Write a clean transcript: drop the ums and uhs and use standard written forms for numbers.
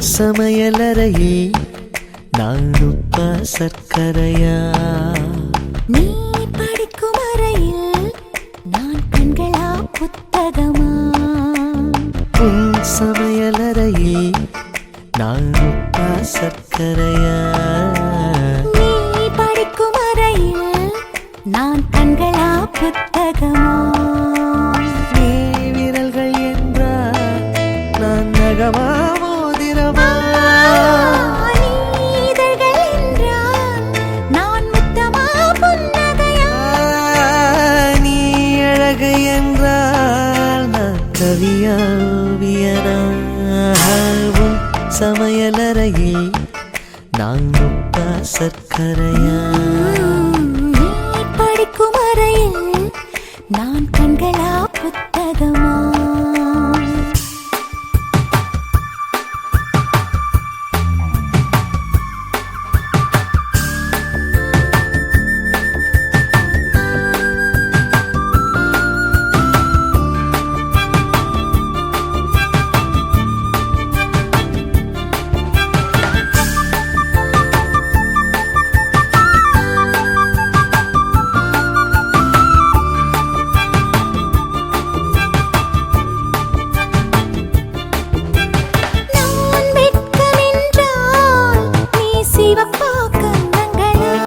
சமையலறையே நான் உப்பா சர்க்கரையா? நீ படிக்கும் அறையில் நான் கண்களா புத்தகமா? உன் சமையலறையே நான் உப்பா சர்க்கரையா? நீ படிக்கும் அறையில் நான் கண்களா புத்தகமா? நீ விரல்கள் என்றால் நான் நகமா மோதிரமா? நீதழ்கள் என்றால் நான் முத்தமா புன்னகையா? நீ அழகு என்றால் நான் கவியா ஓவியனா? உன் சமையலறையே நான் உப்பா சர்க்கரையா? நீ படிக்கும் அறையில் நான் கண்களா